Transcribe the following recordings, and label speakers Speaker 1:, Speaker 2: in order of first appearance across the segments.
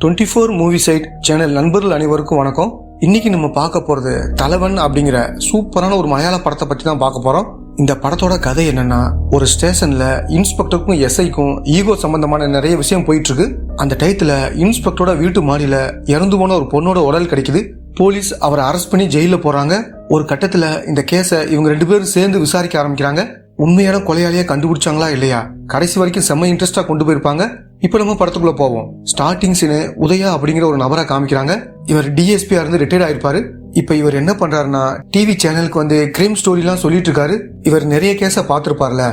Speaker 1: 24 movie side channel நண்பர்கள் அனைவருக்கும் வணக்கம். இன்னைக்கு நம்ம பார்க்க போறது தலைவன் அப்படிங்கிற சூப்பரான ஒரு மலையாள படத்தை பற்றி தான் பார்க்க போறோம். இந்த படத்தோட கதை என்னன்னா, ஒரு ஸ்டேஷன்ல இன்ஸ்பெக்டருக்கும் எஸ்ஐக்கும் ஈகோ சம்பந்தமான நிறைய விஷயம் போயிட்டு இருக்கு. அந்த டயத்துல இன்ஸ்பெக்டரோட வீட்டு மாடியில இறந்து போன ஒரு பொண்ணோட உடல் கிடைக்குது. போலீஸ் அவரை அரெஸ்ட் பண்ணி ஜெயில போறாங்க. ஒரு கட்டத்துல இந்த கேஸை இவங்க 2 பேரும் சேர்ந்து விசாரிக்க ஆரம்பிக்கிறாங்க. உண்மையான கொலையாளியா கண்டுபிடிச்சாங்களா இல்லையா, கடைசி வரைக்கும் செம்ம இன்ட்ரெஸ்டா கொண்டு போயிருப்பாங்க. இப்ப நம்ம படத்துக்குள்ள போவோம். ஸ்டார்டிங் சீனு உதயா அப்படிங்கிற ஒரு நபரை காமிக்கிறாங்க. இவர் டிஎஸ்பியா இருந்து ரிட்டையர்ட் ஆயிருப்பாரு. இப்ப இவர் என்ன பண்றாருன்னா, டிவி சேனலுக்கு வந்து கிரைம் ஸ்டோரி எல்லாம் சொல்லிட்டு இருக்காரு. இவர் நிறைய கேஸ பாத்துருப்பார்ல,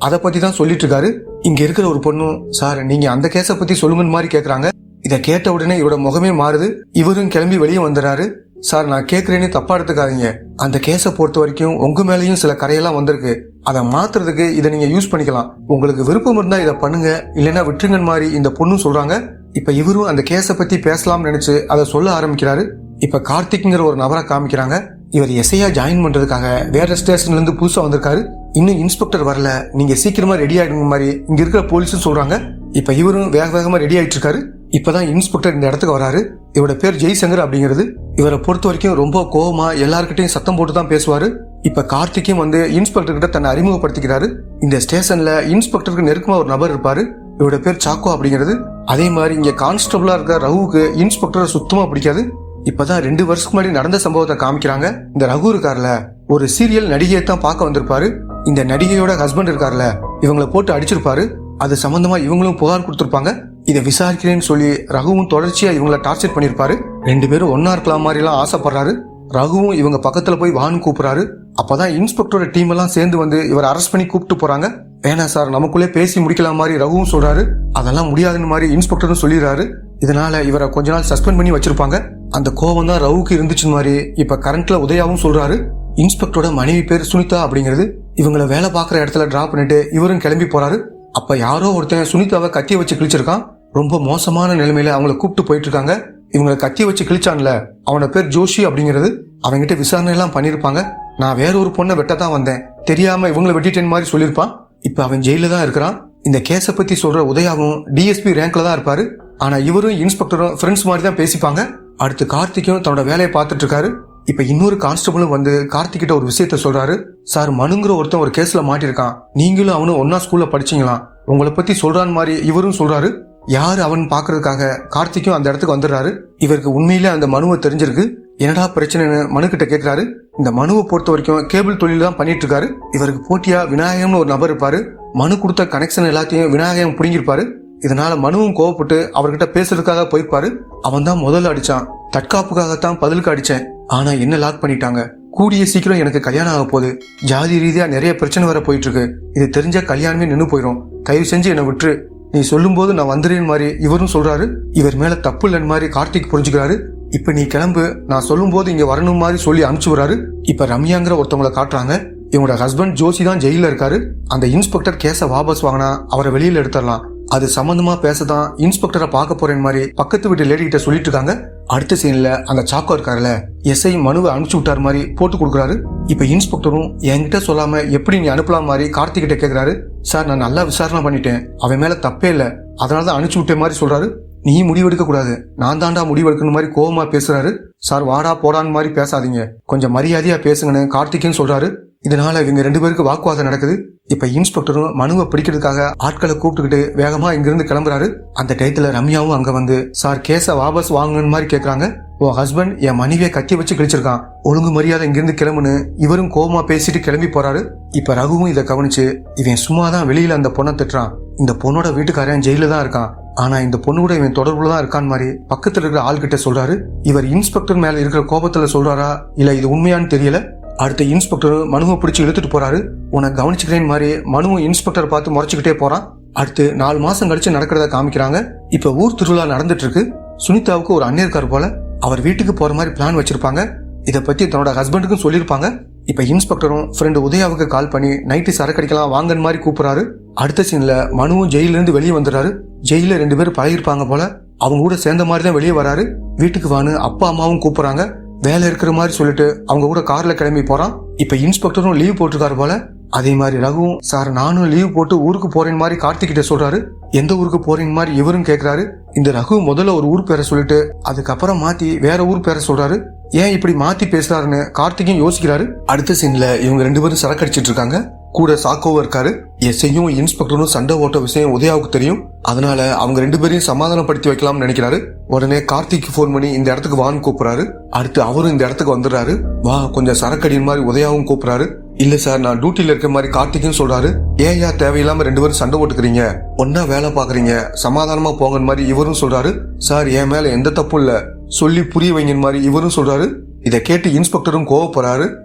Speaker 1: அதை பத்தி தான் சொல்லிட்டு இருக்காரு. இங்க இருக்கிற ஒரு பொண்ணு, சார் நீங்க அந்த கேஸ பத்தி சொல்லுங்கன்னு மாதிரி கேக்குறாங்க. இத கேட்ட உடனே இவரோட முகமே மாறுது. இவரும் கிளம்பி வெளியே வந்துடுறாரு. சார் நான் கேக்குறேன்னு தப்பா எடுத்துக்காதீங்க, அந்த கேஸை பொறுத்த வரைக்கும் உங்க மேலேயும் சில கரையெல்லாம் வந்திருக்கு. அதை மாத்துறதுக்கு இதை நீங்க யூஸ் பண்ணிக்கலாம். உங்களுக்கு விருப்பம் இருந்தா இதை பண்ணுங்க, இல்லைன்னா விட்டுருங்க மாதிரி இந்த பொண்ணு சொல்றாங்க. இப்ப இவரும் அந்த கேஸை பத்தி பேசலாம்னு நினைச்சு அதை சொல்ல ஆரம்பிக்கிறாரு. இப்ப கார்த்திக்ங்கிற ஒரு நபரை காமிக்கிறாங்க. இவர் எஸ்ஐயா ஜாயின் பண்றதுக்காக வேற ஸ்டேஷன்ல இருந்து புதுசா வந்திருக்காரு. இன்னும் இன்ஸ்பெக்டர் வரல, நீங்க சீக்கிரமா ரெடி ஆயிடுங்க மாதிரி இங்க இருக்கிற போலீஸும் சொல்றாங்க. இப்ப இவரும் வேகமா ரெடி ஆயிட்டு இருக்காரு. இப்பதான் இன்ஸ்பெக்டர் இந்த இடத்துக்கு வராரு. இவரோட பேர் ஜெய்சங்கர் அப்படிங்கிறது. இவரை பொறுத்த வரைக்கும் ரொம்ப கோவமா எல்லார்கிட்டையும் சத்தம் போட்டு தான் பேசுவாரு. இப்ப கார்த்திக்கும் வந்து இன்ஸ்பெக்டர் கிட்ட தன்னை அறிமுகப்படுத்திக்கிறாரு. இந்த ஸ்டேஷன்ல இன்ஸ்பெக்டருக்கு நெருக்கமா ஒரு நபர் இருப்பாரு. இவரோட பேர் சாக்கோ அப்படிங்கிறது. அதே மாதிரி இங்க கான்ஸ்டபிளா இருக்க ரகுவுக்கு இன்ஸ்பெக்டரை சுத்தமா பிடிக்காது. இப்பதான் 2 வருஷத்துக்கு முன்னாடி நடந்த சம்பவத்தை காமிக்கிறாங்க. இந்த ரகு இருக்காருல, ஒரு சீரியல் நடிகையை தான் பார்க்க வந்திருப்பாரு. இந்த நடிகையோட ஹஸ்பண்ட் இருக்காருல, இவங்களை போட்டு அடிச்சிருப்பாரு. அது சம்பந்தமா இவங்களும் புகார் கொடுத்திருப்பாங்க. இதை விசாரிக்கிறேன்னு சொல்லி ரகுவும் தொடர்ச்சியா இவங்களை டார்ச்சர் பண்ணிருப்பாரு. 2 பேரும் ஒன்னா இருக்கலாம் மாதிரி எல்லாம் ஆசைப்படுறாரு. ரகுவும் இவங்க பக்கத்துல போய் வான்னு கூப்பிடுறாரு. அப்பதான் இன்ஸ்பெக்டரோட டீம் எல்லாம் சேர்ந்து வந்து இவர் அரெஸ்ட் பண்ணி கூப்பிட்டு போறாங்க. வேணா சார், நமக்குள்ளே பேசி முடிக்கலாம் மாதிரி ரகுவும் சொல்றாரு. அதெல்லாம் முடியாதுன்னு மாதிரி இன்ஸ்பெக்டரும் சொல்லிடுறாரு. இதனால இவரை கொஞ்ச நாள் சஸ்பெண்ட் பண்ணி வச்சிருப்பாங்க. அந்த கோவம் தான் ரகுக்கு இருந்துச்சு மாதிரி இப்ப கரண்ட்ல உதயாவும் சொல்றாரு. இன்ஸ்பெக்டரோட மனைவி பேர் சுனிதா அப்படிங்கிறது. இவங்களை வேலை பார்க்குற இடத்துல டிராப் பண்ணிட்டு இவரும் கிளம்பி போறாரு. அப்ப யாரோ ஒருத்தன் சுனிதாவை கத்திய வச்சு கிழிச்சிருக்கான். ரொம்ப மோசமான நிலைமையில அவங்களை கூப்பிட்டு போயிட்டு இருக்காங்க. இவங்களை கத்திய வச்சு கிழிச்சான்ல, அவனோட பேர் ஜோஷி அப்படிங்கிறது. அவங்கிட்ட விசாரணை எல்லாம் பண்ணிருப்பாங்க. நான் வேற ஒரு பொண்ணை வெட்டத்தான் வந்தேன், தெரியாம இவங்களை வெட்டிட்டேன் மாதிரி சொல்லியிருப்பான். இப்ப அவன் ஜெயில தான் இருக்கிறான். இந்த கேஸை பத்தி சொல்ற உதயாவும் டிஎஸ்பி ரேங்க்ல தான் இருப்பாரு. ஆனா இவரும் இன்ஸ்பெக்டரும் ஃப்ரெண்ட்ஸ் மாதிரி தான் பேசிப்பாங்க. அடுத்து கார்த்திக்கும் தன்னோட வேலையை பார்த்துட்டு இருக்காரு. இப்ப இன்னொரு கான்ஸ்டபிளும் வந்து கார்த்திக் கிட்ட ஒரு விஷயத்த சொல்றாரு. சார், மனுங்கிற ஒருத்தன் ஒரு கேஸ்ல மாட்டிருக்கான், நீங்களும் அவனும் ஒன்னா ஸ்கூல்ல படிச்சீங்களாம், உங்களை பத்தி சொல்றான் மாதிரி இவரும் சொல்றாரு. யாரு அவன் பாக்குறதுக்காக கார்த்திக்கும் அந்த இடத்துக்கு வந்துடுறாரு. இவருக்கு உண்மையிலே அந்த மனுவை தெரிஞ்சிருக்கு. என்னடா பிரச்சனைன்னு மனு கிட்ட கேட்கிறாரு. இந்த மனுவை பொறுத்த வரைக்கும் கேபிள் தொழில் தான் பண்ணிட்டு இருக்காரு. இவருக்கு போட்டியா விநாயகம்னு ஒரு நபர் இருப்பாரு. மனு கொடுத்த கனெக்ஷன் எல்லாத்தையும் விநாயகம் புடுங்கிருப்பாரு. இதனால மனுவும் கோவப்பட்டு அவர்கிட்ட பேசுறதுக்காக போயிருப்பாரு. அவன் தான் முதல்ல அடிச்சான், தற்காப்புக்காகத்தான் பதிலுக்கு அடிச்சேன், ஆனா என்ன லாக் பண்ணிட்டாங்க, கூடிய சீக்கிரம் எனக்கு கல்யாணம் ஆக போகுது, ஜாதி ரீதியா நிறைய பிரச்சனை வர போயிட்டு இருக்கு, இது தெரிஞ்ச கல்யாணமே நின்று போயிடும், தயவு செஞ்சு என்னை விட்டுரு, நீ சொல்லும் போது நான் வந்துடுறேன் மாதிரி இவரும் சொல்றாரு. இவர் மேல தப்பு இல்லைன்னு மாதிரி கார்த்திக் புரிஞ்சுக்கிறாரு. இப்ப நீ கிளம்பு, நான் சொல்லும் போது இங்க வரணும் மாதிரி சொல்லி அனுப்பிச்சு விடுறாரு. இப்ப ரம்யாங்கிற ஒருத்தவங்களை காட்டுறாங்க. இவங்களோட ஹஸ்பண்ட் ஜோசி தான் ஜெயில இருக்காரு. அந்த இன்ஸ்பெக்டர் கேஸை வாபஸ் வாங்கினா அவரை வெளியில எடுத்துடலாம், அது சம்பந்தமா பேசதான் இன்ஸ்பெக்டரை பார்க்க போறேன் மாதிரி பக்கத்து வீட்டு லேடி கிட்ட சொல்லிட்டு இருக்காங்க. அடுத்த சீன்ல அந்த சாக்கோ இருக்காருல, எஸ்ஐ மனுவை அனுப்பிச்சு விட்டார் மாதிரி போட்டு கொடுக்குறாரு. இப்ப இன்ஸ்பெக்டரும் என்கிட்ட சொல்லாம எப்படி நீ அனுப்பலாம் மாதிரி கார்த்திக் கிட்ட கேக்குறாரு. சார், நான் நல்லா விசாரணை பண்ணிட்டேன், அவன் மேல தப்பே இல்ல, அதனாலதான் அனுப்பிச்சு விட்ட மாதிரி சொல்றாரு. நீ முடிவெடுக்க கூடாது, நான் தாண்டா முடிவெடுக்கணும் மாதிரி கோவமா பேசுறாரு. சார், வாடா போடான்னு மாதிரி பேசாதீங்க, கொஞ்சம் மரியாதையா பேசுங்கன்னு கார்த்திக்னு சொல்றாரு. இதனால இவங்க 2 பேருக்கு வாக்குவாதம் நடக்குது. இப்ப இன்ஸ்பெக்டரும் மனுவை பிடிக்கிறதுக்காக ஆட்களை கூப்பிட்டுக்கிட்டு வேகமா இங்கிருந்து கிளம்புறாரு. அந்த டயத்துல ரம்யாவும் அங்க வந்து, சார் கேஸ வாபஸ் வாங்குன்னு மாதிரி கேக்குறாங்க. உன் ஹஸ்பண்ட் என் மனைவியை கத்தி வச்சு கிழிச்சிருக்கான், ஒழுங்கு மரியாதை இங்கிருந்து கிளம்புன்னு இவரும் கோவமா பேசிட்டு கிளம்பி போறாரு. இப்ப ரகுவும் இதை கவனிச்சு, இவன் சும்மாதான் வெளியில அந்த பொண்ணை திட்டுறான், இந்த பொண்ணோட வீட்டுக்காரன் ஜெயில தான் இருக்கான், ஆனா இந்த பொண்ணு கூட இவன் தொடர்புலதான் இருக்கான் மாதிரி பக்கத்துல இருக்கிற ஆள் கிட்ட சொல்றாரு. இவர் இன்ஸ்பெக்டர் மேல இருக்கிற கோபத்துல சொல்றாரா இல்ல இது உண்மையான்னு தெரியல. அடுத்த இன்ஸ்பெக்டர் மனுவை பிடிச்சி இழுத்துட்டு போறாரு. உனக்கு கவனிச்சுக்கிறேன் மாதிரி மனுவும் இன்ஸ்பெக்டர் பார்த்து முறைச்சுக்கிட்டே போறான். அடுத்து 4 மாசம் கழிச்சு நடக்கிறத காமிக்கிறாங்க. இப்ப ஊர் திருவிழா நடந்துட்டு இருக்கு. சுனிதாவுக்கு ஒரு அண்ணன் இருக்காரு போல, அவர் வீட்டுக்கு போற மாதிரி பிளான் வச்சிருப்பாங்க. இதை பத்தி தன்னோட ஹஸ்பண்டுக்கும் சொல்லியிருப்பாங்க. இப்ப இன்ஸ்பெக்டரும் ஃப்ரெண்டு உதயாவுக்கு கால் பண்ணி நைட்டு சரக்கடிக்கலாம் வாங்கன்னு மாதிரி கூப்பிடுறாரு. அடுத்த சீன்ல மனுவும் ஜெயில இருந்து வெளியே வந்துடுறாரு. ஜெயில 2 பேரும் பழகிருப்பாங்க போல, அவங்க கூட சேர்ந்த மாதிரி தான் வெளியே வராரு. வீட்டுக்கு வான்னு அப்பா அம்மாவும் கூப்பிடுறாங்க. வேலை இருக்கிற மாதிரி சொல்லிட்டு அவங்க கூட கார்ல கிளம்பி போறான். இப்ப இன்ஸ்பெக்டரும் லீவ் போட்டிருக்காரு போல. அதே மாதிரி ரகுவும், சார் நானும் லீவ் போட்டு ஊருக்கு போறேன் மாதிரி கார்த்திக் கிட்ட சொல்றாரு. எந்த ஊருக்கு போறேன் மாதிரி இவரும் கேக்குறாரு. இந்த ரகு முதல்ல ஒரு ஊர் பேரை சொல்லிட்டு அதுக்கப்புறம் மாத்தி வேற ஊர் பேரை சொல்றாரு. ஏன் இப்படி மாத்தி பேசுறாருன்னு கார்த்திக்கும் யோசிக்கிறாரு. அடுத்த சீன்ல இவங்க 2 பேரும் சரக்கு அடிச்சிட்டு இருக்காங்க. கூட சாக்கோவா இருக்காரு. எஸ்ஐயும் இன்ஸ்பெக்டரும் சண்டை ஓட்ட விஷயம் உதயாவுக்கு தெரியும். அதனால அவங்க 2 பேரையும் சமாதானப்படுத்தி வைக்கலாம்னு நினைக்கிறாரு. உடனே கார்த்திக்கு போன் பண்ணி இந்த இடத்துக்கு வான்னு கூப்பிடுறாரு. அடுத்து அவரும் இந்த இடத்துக்கு வந்துடுறாரு. வா கொஞ்சம் சரக்கடியின் மாதிரி உதயாவும் கூப்பிடுறாரு. இல்ல சார் நான் டியூட்டில இருக்க மாதிரி கார்த்திக்கும் சொல்றாரு. ஏன் தேவையில்லாம 2 பேரும் சண்டை ஓட்டுக்கிறீங்க, ஒன்னா வேலை பாக்குறீங்க, சமாதானமா போங்கன்னு மாதிரி இவரும் சொல்றாரு. சார் என் மேல எந்த தப்பும் இல்ல, சொல்லி புரிய வைங்கன்னு மாதிரி இவரும் சொல்றாரு. இதை கேட்டு இன்ஸ்பெக்டரும் கோவப்படுறாரு.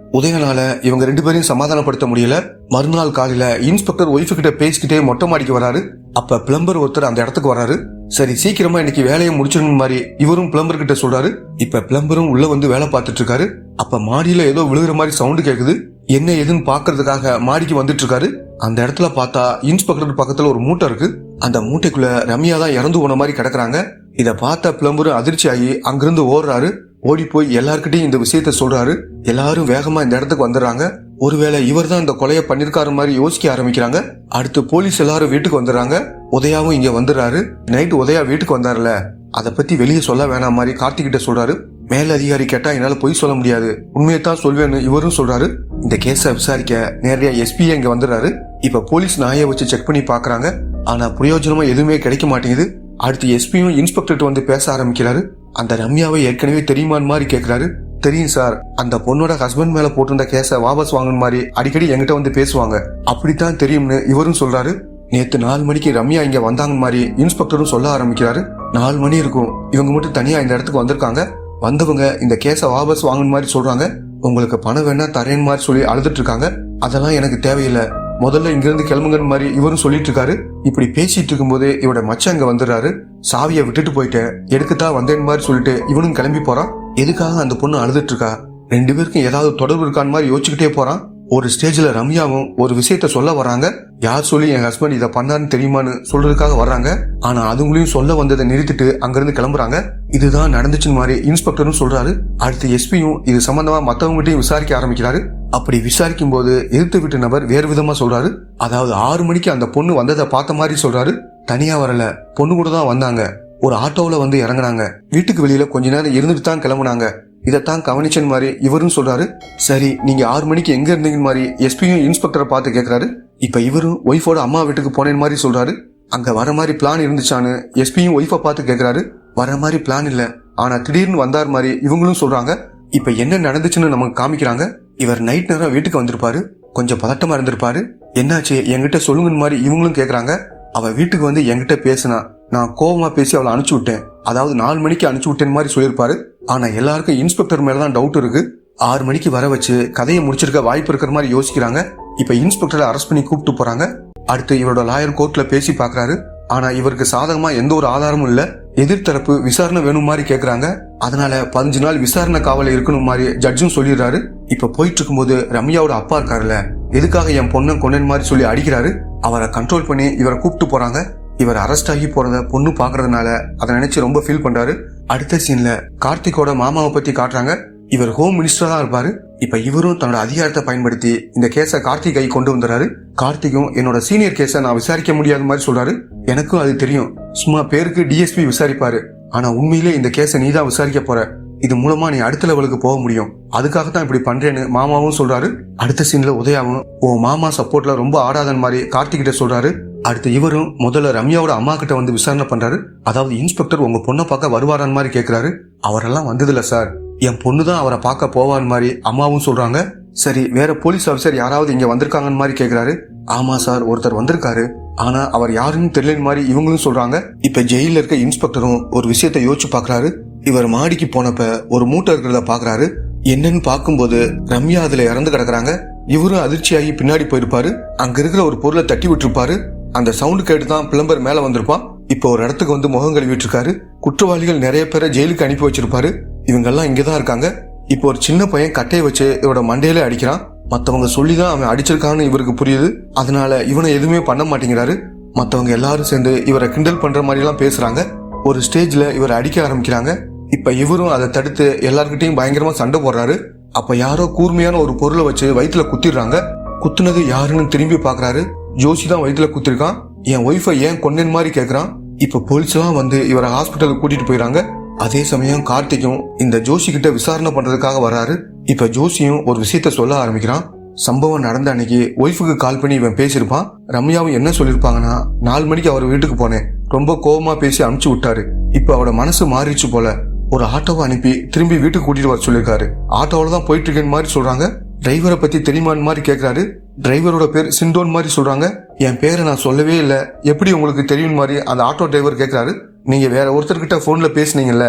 Speaker 1: உதயனால இவங்க 2 பேரையும் சமாதானப்படுத்த முடியல. மறுநாள் காலையில இன்ஸ்பெக்டர் ஒய்ஃபு கிட்ட பேசிக்கிட்டே மொட்டை மாடிக்கு வராரு. அப்ப பிளம்பர் ஒருத்தர் அந்த இடத்துக்கு வராரு. சரி சீக்கிரமா இன்னைக்கு வேலையை முடிச்சிடணும் மாதிரி இவரும் பிளம்பர் கிட்ட சொல்றாரு. இப்ப பிளம்பரும் உள்ள வந்து வேலை பார்த்துட்டு இருக்காரு. அப்ப மாடியில ஏதோ விழுகிற மாதிரி சவுண்ட் கேக்குது. என்ன ஏதுன்னு பாக்குறதுக்காக மாடிக்கு வந்துட்டு இருக்காரு. அந்த இடத்துல பார்த்தா இன்ஸ்பெக்டர் பக்கத்துல ஒரு மூட்டை இருக்கு. அந்த மூட்டைக்குள்ள ரம்யா தான் இறந்து போன மாதிரி கிடக்குறாங்க. இத பார்த்த பிளம்பரும் அதிர்ச்சி ஆகி அங்கிருந்து ஓடுறாரு. ஓடி போய் எல்லார்கிட்டையும் இந்த விஷயத்த சொல்றாரு. எல்லாரும் வேகமா இந்த இடத்துக்கு வந்துடுறாங்க. ஒருவேளை இவர் தான் இந்த கொலையை பண்ணிருக்காரு மாதிரி யோசிக்க ஆரம்பிக்கிறாங்க. அடுத்து போலீஸ் எல்லாரும் வீட்டுக்கு வந்துடுறாங்க. உதயாவும் இங்க வந்துடுறாரு. நைட்டு உதயா வீட்டுக்கு வந்தாருல, அதை பத்தி வெளியே சொல்ல வேணாம் மாதிரி கார்த்திக் கிட்ட சொல்றாரு. மேல அதிகாரி கேட்டா என்னால பொய் சொல்ல முடியாது, உண்மையத்தான் சொல்வேன்னு இவரும் சொல்றாரு. இந்த கேஸ விசாரிக்க நேரடியா எஸ்பி இங்க வந்துடுறாரு. இப்ப போலீஸ் நாயை வச்சு செக் பண்ணி பாக்குறாங்க. ஆனா பிரயோஜனமா எதுவுமே கிடைக்க மாட்டேங்குது. அடுத்து எஸ்பியும் இன்ஸ்பெக்டர் வந்து பேச ஆரம்பிக்கிறாரு. அந்த ரம்யாவை ஏற்கனவே தெரியுமான்னு மாதிரி கேக்குறாரு. தெரியும் சார், அந்த பொண்ணோட ஹஸ்பண்ட் மேல போட்டிருந்த கேஸ வாபஸ் வாங்கணும் மாதிரி அடிக்கடி என்கிட்ட வந்து பேசுவாங்க, அப்படித்தான் தெரியும்னு இவரும் சொல்றாரு. நேத்து 4 மணிக்கு ரம்யா இங்க வந்தாங்க மாதிரி இன்ஸ்பெக்டரும் சொல்ல ஆரம்பிக்கிறாரு. 4 மணி இருக்கும், இவங்க மட்டும் தனியா இந்த இடத்துக்கு வந்திருக்காங்க. வந்தவங்க இந்த கேஸ வாபஸ் வாங்கணும் மாதிரி சொல்றாங்க. உங்களுக்கு பணம் வேணா தரேன் மாதிரி சொல்லி அழுதுட்டு இருக்காங்க. அதெல்லாம் எனக்கு தேவையில்லை, முதல்ல இங்கிருந்து கிளம்புங்கன்னு மாதிரி இவரும் சொல்லிட்டு இருக்காரு. இப்படி பேசிட்டு இருக்கும் போது இவட மச்சான் அங்க வந்துடுறாரு. சாவியை விட்டுட்டு போயிட்டேன், எடுக்கத்தான் வந்தேன் மாதிரி சொல்லிட்டு இவனும் கிளம்பி போறான். எதுக்காக அந்த பொண்ணு அழுதுட்டு இருக்கா, 2 பேருக்கும் ஏதாவது தொடர்பு இருக்கான்னு மாதிரி யோசிச்சுக்கிட்டே போறான். ஒரு ஸ்டேஜ்ல ரம்யாவும் ஒரு விஷயத்த சொல்ல வராங்க. யார் சொல்லி என் ஹஸ்பண்ட் இதை பண்ணான்னு தெரியுமான்னு சொல்றதுக்காக வர்றாங்க. ஆனா அதுங்களையும் சொல்ல வந்ததை நிறுத்திட்டு அங்கிருந்து கிளம்புறாங்க. இதுதான் நடந்துச்சுன்னு மாதிரி இன்ஸ்பெக்டரும் சொல்றாரு. அடுத்து எஸ்பியும் இது சம்பந்தமா மத்தவங்ககிட்டையும் விசாரிக்க ஆரம்பிக்கிறாரு. அப்படி விசாரிக்கும் போது எதிர்த்து விட்ட நபர் வேறு விதமா சொல்றாரு. அதாவது 6 மணிக்கு அந்த பொண்ணு வந்ததை பார்த்த மாதிரி சொல்றாரு. தனியா வரல, பொண்ணு கூட தான் வந்தாங்க. ஒரு ஆட்டோல வந்து இறங்குனாங்க. வீட்டுக்கு வெளியில கொஞ்ச நேரம் இருந்துட்டு தான் கிளம்புனாங்க. இதைத்தான் கவனிச்சன் மாதிரி இவரும் சொல்றாரு. சரி நீங்க 6 மணிக்கு எங்க இருந்தீங்க மாதிரி எஸ்பியும் இன்ஸ்பெக்டரை பார்த்து கேட்கிறாரு. இப்ப இவரும் ஒய்ஃபோட அம்மா வீட்டுக்கு போனேன் மாதிரி சொல்றாரு. அங்க வர மாதிரி பிளான் இருந்துச்சான்னு எஸ்பியும் ஒய்ஃபை பார்த்து கேட்கிறாரு. வர மாதிரி பிளான் இல்ல, ஆனா திடீர்னு வந்தார் மாதிரி இவங்களும் சொல்றாங்க. இப்ப என்ன நடந்துச்சுன்னு நமக்கு காமிக்கிறாங்க. இவர் நைட் நேரம் வீட்டுக்கு வந்திருப்பாரு, கொஞ்சம் பதட்டமா இருந்திருப்பாரு. என்னாச்சு என்கிட்ட சொல்லுங்கன்னு மாதிரி இவங்களும் கேக்குறாங்க. அவ வீட்டுக்கு வந்து என்கிட்ட பேசினா, நான் கோபமா பேசி அவளை அனுப்பிச்சு விட்டேன், அதாவது 4 மணிக்கு அனுப்பிச்சு விட்டேன் மாதிரி சொல்லியிருப்பாரு. ஆனா எல்லாருக்கும் இன்ஸ்பெக்டர் மேலதான் டவுட் இருக்கு. 6 மணிக்கு வர வச்சு கதையை முடிச்சிருக்க வாய்ப்பு இருக்கிற மாதிரி யோசிக்கிறாங்க. இப்ப இன்ஸ்பெக்டரை அரெஸ்ட் பண்ணி கூப்பிட்டு போறாங்க. அடுத்து இவரோட லாயர் கோர்ட்ல பேசி பாக்குறாரு. ஆனா இவருக்கு சாதகமா எந்த ஒரு ஆதாரமும் இல்ல. எதிர்த்தரப்பு விசாரணை வேணும் மாதிரி கேக்குறாங்க. அதனால 15 நாள் விசாரணை காவல இருக்கணும் மாதிரி ஜட்ஜும் சொல்லிடுறாரு. இப்ப போயிட்டு இருக்கும்போது ரம்யாவோட அப்பா இருக்காருல்ல, எதுக்காக என் பொண்ணை கொன்னேன் மாதிரி சொல்லி அடிக்கிறாரு. அவரை கண்ட்ரோல் பண்ணி இவரை கூப்பிட்டு போறாங்க. இவர் அரெஸ்ட் ஆகி போறத பொண்ணு பாக்குறதுனால அதை நினைச்சு ரொம்ப ஃபீல் பண்றாரு. அடுத்த சீன்ல கார்த்திகோட மாமாவை பத்தி காட்டுறாங்க. இவர் ஹோம் மினிஸ்டரா தான் இருப்பாரு. இப்ப இவரும் தன்னோட அதிகாரத்தை பயன்படுத்தி இந்த கேஸ கார்த்திக் கை கொண்டு வந்துறாரு. கார்த்திக்கும் என்னோட சீனியர் கேஸ நான் விசாரிக்க முடியாத மாதிரி சொல்றாரு. எனக்கும் அது தெரியும், சும்மா பேருக்கு டிஎஸ்பி விசாரிப்பாரு, ஆனா உண்மையிலே இந்த கேஸ நீ தான் விசாரிக்க போற, இது மூலமா நீ அடுத்த லெவலுக்கு போக முடியும், அதுக்காக தான் இப்படி பண்றேன்னு மாமாவும் சொல்றாரு. அடுத்த சீன்ல உதயாவும் உன் மாமா சப்போர்ட்ல ரொம்ப ஆடாதன் மாதிரி கார்த்திக் கிட்ட சொல்றாரு. அடுத்து இவரும் முதல்ல ரம்யாவோட அம்மா கிட்ட வந்து விசாரணை பண்றாரு. அதாவது இன்ஸ்பெக்டர் உங்க பொண்ணை பார்க்க வருவாரான்னு மாதிரி கேக்குறாரு. அவரெல்லாம் வந்ததில்ல சார், என் பொண்ணு தான் அவரை பார்க்க போவான்னு மாதிரி அம்மாவும் சொல்றாங்க. சரி வேற போலீஸ் ஆபீசர் யாராவது இங்க வந்திருக்காங்கன்னு மாதிரி கேக்குறாரு. ஆமா சார் ஒருத்தர் வந்திருக்காரு, ஆனா அவர் யாருன்னு தெரியல மாதிரி இவங்களும் சொல்றாங்க. இப்ப ஜெயில இருக்க இன்ஸ்பெக்டரும் ஒரு விஷயத்த யோசிச்சு பாக்குறாரு. இவர் மாடிக்கு போனப்ப ஒரு மூட்டை இருக்கிறத பாக்குறாரு. என்னன்னு பாக்கும்போது ரம்யா அதுல இறந்து கிடக்குறாங்க. இவரும் அதிர்ச்சியாகி பின்னாடி போயிருப்பாரு. அங்க இருக்கிற ஒரு பொருளை தட்டி விட்டுருப்பாரு. அந்த சவுண்ட் கேட்டுதான் பிளம்பர் மேல வந்திருப்பான். இப்ப ஒரு இடத்துக்கு வந்து முகம் கழுவிட்டு இருக்காரு. குற்றவாளிகள் நிறைய பேரை ஜெயிலுக்கு அனுப்பி வச்சிருப்பாரு. இவங்க எல்லாம் இங்கதான் இருக்காங்க. இப்போ ஒரு சின்ன பையன் கட்டையை வச்சு இவரோட மண்டையில அடிக்கிறான். மத்தவங்க சொல்லிதான் அவன் அடிச்சிருக்கான்னு இவருக்கு புரியுது. அதனால இவனை எதுவுமே பண்ண மாட்டேங்கிறாரு. மத்தவங்க எல்லாரும் சேர்ந்து இவரை கிண்டல் பண்ற மாதிரி எல்லாம் பேசுறாங்க. ஒரு ஸ்டேஜ்ல இவரை அடிக்க ஆரம்பிக்கிறாங்க. இப்ப இவரும் அதை தடுத்து எல்லார்கிட்டையும் பயங்கரமா சண்டை போடுறாரு. அப்ப யாரோ கூர்மையான ஒரு பொருளை வச்சு வயிற்றுல குத்திடுறாங்க. குத்துனது யாருன்னு திரும்பி பாக்குறாரு. ஜோஷி தான் வயிற்றுல குத்திருக்கான். என் ஒய்ஃபை ஏன் கொன்னேன் மாதிரி கேக்குறான். இப்ப போலீஸ் எல்லாம் வந்து இவரை ஹாஸ்பிட்டலுக்கு கூட்டிட்டு போயிறாங்க. அதே சமயம் கார்த்திக்கும் இந்த ஜோஷி கிட்ட விசாரணை பண்றதுக்காக வராரு. இப்ப ஜோஷியும் ஒரு விஷயத்த சொல்ல ஆரம்பிக்கிறான். சம்பவம் நடந்த அன்னைக்கு ஒய்ஃபுக்கு கால் பண்ணி இவன் பேசியிருப்பான். ரம்யாவும் என்ன சொல்லிருப்பாங்கன்னா, 4 மணிக்கு அவர் வீட்டுக்கு போனேன், ரொம்ப கோபமா பேசி அனுப்பிச்சு விட்டாரு. இப்ப அவட மனசு மாறிடுச்சு போல. ஒரு ஆட்டோவை அனுப்பி திரும்பி வீட்டுக்கு கூட்டிட்டு வர சொல்லிருக்காரு. ஆட்டோவில தான் போயிட்டு இருக்கேன்னு மாதிரி சொல்றாங்க. டிரைவரை பத்தி தெரியுமான்னு மாதிரி கேட்கிறாரு. டிரைவரோட பேர் சிண்டோன் மாதிரி சொல்றாங்க. என் பேரை நான் சொல்லவே இல்ல, எப்படி உங்களுக்கு தெரியும் மாதிரி அந்த ஆட்டோ டிரைவர் கேட்கிறாரு. நீங்க வேற ஒருத்தர்கிட்ட போன்ல பேசுனீங்கல்ல,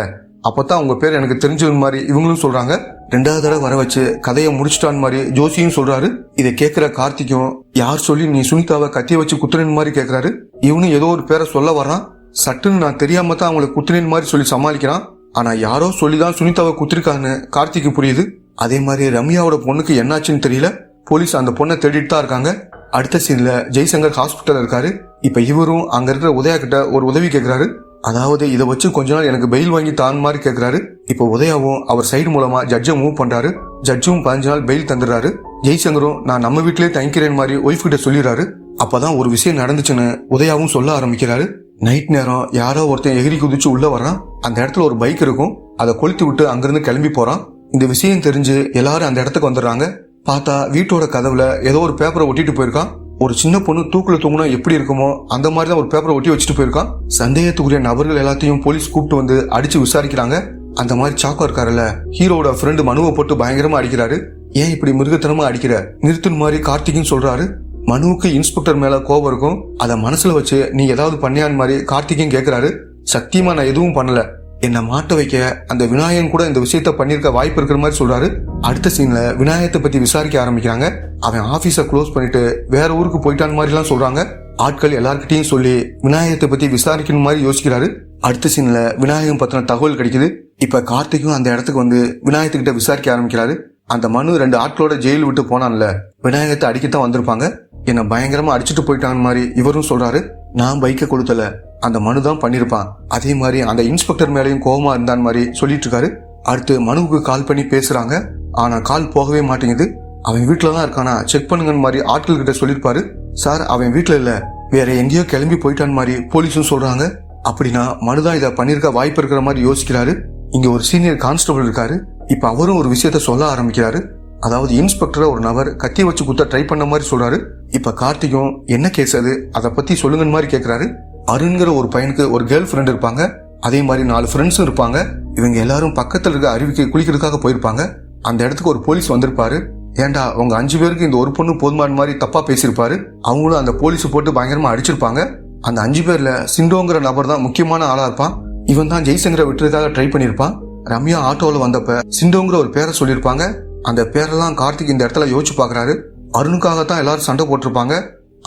Speaker 1: அப்பதான் உங்க பேர் எனக்கு தெரிஞ்சது மாதிரி இவங்களும் சொல்றாங்க. 2வது தடவை வர வச்சு கதையை முடிச்சுட்டான் மாதிரி ஜோசியும் சொல்றாரு. இதை கேட்கிற கார்த்திக்கும், யார் சொல்லி நீ சுனிதாவை கத்திய வச்சு குத்துறேன் மாதிரி கேட்கிறாரு. இவனும் ஏதோ ஒரு பேரை சொல்ல வர்றான். சட்டுன்னு நான் தெரியாம தான் அவங்களை குத்துறேன் மாதிரி சொல்லி சமாளிக்கிறான். ஆனா யாரோ சொல்லிதான் சுனிதாவை குத்திருக்கான்னு கார்த்திக்கு புரியுது. அதே மாதிரி ரம்யாவோட பொண்ணுக்கு என்னாச்சுன்னு தெரியல. போலீஸ் அந்த பொண்ணை தேடிட்டு தான் இருக்காங்க. அடுத்த சீன்ல ஜெய்சங்கர் ஹாஸ்பிட்டல் இருக்காரு. இப்ப இவரும் அங்க இருக்கிற உதயா கிட்ட ஒரு உதவி கேட்கிறாரு. அதாவது இதை வச்சு கொஞ்ச நாள் எனக்கு பெயில் வாங்கி தான் மாதிரி கேட்கிறாரு. இப்ப உதயாவும் அவர் சைடு மூலமா ஜட்ஜை மூவ் பண்றாரு. ஜட்ஜும் 15 நாள் பெயில் தந்துடுறாரு. ஜெய்சங்கரும் நான் நம்ம வீட்டிலேயே தங்கிக்கிறேன் மாதிரி ஒய்ஃப் கிட்ட சொல்லிடுறாரு. அப்பதான் ஒரு விஷயம் நடந்துச்சுன்னு உதயாவும் சொல்ல ஆரம்பிக்கிறாரு. நைட் நேரம் யாரோ ஒருத்தன் எகிரி குதிச்சு உள்ள வர்றான். அந்த இடத்துல ஒரு பைக் இருக்கும். அதை கொளுத்தி விட்டு அங்கிருந்து கிளம்பி போறான். இந்த விஷயம் தெரிஞ்சு எல்லாரும் அந்த இடத்துக்கு வந்துடுறாங்க. பார்த்தா வீட்டோட கதவுல ஏதோ ஒரு பேப்பரை ஒட்டிட்டு போயிருக்கான். ஒரு சின்ன பொண்ணு தூக்குல தூங்குனா எப்படி இருக்குமோ அந்த மாதிரி தான் ஒரு பேப்பரை ஒட்டி வச்சுட்டு போயிருக்கான். சந்தேகத்துக்குரிய நபர்கள் எல்லாத்தையும் போலீஸ் கூப்பிட்டு வந்து அடிச்சு விசாரிக்கிறாங்க. அந்த மாதிரி சாக்கோ இருக்காருல்ல, ஹீரோட ஃப்ரெண்டு மனுவை போட்டு பயங்கரமா அடிக்கிறாரு. ஏன் இப்படி மிருகத்தனமா அடிக்கிற, நிறுத்துன்னு மாதிரி கார்த்திக்கும் சொல்றாரு. மனுவுக்கு இன்ஸ்பெக்டர் மேல கோபம் இருக்கும். அதை மனசுல வச்சு நீ ஏதாவது பண்ணியான்னு மாதிரி கார்த்திக்கும் கேட்கிறாரு. சத்தியமா நான் எதுவும் பண்ணல, என்ன மாட்ட வைக்க அந்த விநாயகன் கூட இந்த விஷயத்த பண்ணிருக்க வாய்ப்பு இருக்கிற மாதிரி சொல்றாரு. அடுத்த சீன்ல விநாயகத்தை பத்தி விசாரிக்க ஆரம்பிக்கிறாங்க. அவன் ஆபீஸ க்ளோஸ் பண்ணிட்டு வேற ஊருக்கு போயிட்டான் மாதிரி எல்லாம் சொல்றாங்க. ஆட்கள் எல்லார்கிட்டையும் சொல்லி விநாயகத்தை பத்தி விசாரிக்கணும் மாதிரி யோசிக்கிறாரு. அடுத்த சீன்ல விநாயகம் பத்தின தகவல் கிடைக்குது. இப்ப கார்த்திக்கும் அந்த இடத்துக்கு வந்து விநாயகத்துக்கிட்ட விசாரிக்க ஆரம்பிக்கிறாரு. அந்த மனு 2 ஆட்களோட ஜெயில் விட்டு போனான்ல, விநாயகத்தை அடிக்கத்தான் வந்திருப்பாங்க, என்ன பயங்கரமா அடிச்சுட்டு போயிட்டாங்க மாதிரி இவரும் சொல்றாரு. நான் பைக்கை கொடுத்தல, அந்த மனு தான் பண்ணிருப்பான். அதே மாதிரி அந்த இன்ஸ்பெக்டர் மேலையும் கோபமா இருந்தான் மாதிரி சொல்லிட்டு இருக்காரு. அடுத்து மனுவுக்கு கால் பண்ணி பேசுறாங்க. ஆனா கால் போகவே மாட்டேங்குது. அவன் வீட்டுலதான் இருக்கானா செக் பண்ணுங்கன்னு மாதிரி ஆட்கள் கிட்ட சொல்லிருப்பாரு. சார் அவன் வீட்டுல இல்ல, வேற எங்கேயோ கிளம்பி போயிட்டான் மாதிரி போலீஸும் சொல்றாங்க. அப்படின்னா மனுதான் இதை பண்ணிருக்க வாய்ப்பு இருக்கிற மாதிரி யோசிக்கிறாரு. இங்க ஒரு சீனியர் கான்ஸ்டபிள் இருக்காரு. இப்ப அவரும் ஒரு விஷயத்த சொல்ல ஆரம்பிக்கிறாரு. அதாவது இன்ஸ்பெக்டரை ஒரு நபர் கத்தி வச்சு குத்த ட்ரை பண்ண மாதிரி சொல்றாரு. இப்ப கார்த்திக்கும் என்ன கேஸ் அது, அதை பத்தி சொல்லுங்கன்னு மாதிரி கேட்கிறாரு. அருண்கிற ஒரு பையனுக்கு ஒரு கேர்ள் ஃப்ரெண்ட் இருப்பாங்க. அதே மாதிரி 4 ஃப்ரெண்ட்ஸும் இருப்பாங்க. இவங்க எல்லாரும் பக்கத்துல இருக்க அருவிக்கு குளிக்கிறதுக்காக போயிருப்பாங்க. அந்த இடத்துக்கு ஒரு போலீஸ் வந்திருப்பாரு. ஏண்டா உங்க 5 பேருக்கு இந்த ஒரு பொண்ணு போதுமான மாதிரி தப்பா பேசியிருப்பாரு. அவங்களும் அந்த போலீஸ் போட்டு பயங்கரமா அடிச்சிருப்பாங்க. அந்த 5 பேர்ல சிண்டோங்கிற நபர் தான் முக்கியமான ஆளா இருப்பான். இவன் தான் ஜெய்சங்கரை விட்டுறதுக்காக ட்ரை பண்ணிருப்பான். ரம்யா ஆட்டோல வந்தப்ப சிண்டோங்கிற ஒரு பேரை சொல்லியிருப்பாங்க. அந்த பேரெல்லாம் கார்த்திக் இந்த இடத்துல யோசிச்சு பாக்குறாரு. அருணுக்காகத்தான் எல்லாரும் சண்டை போட்டிருப்பாங்க.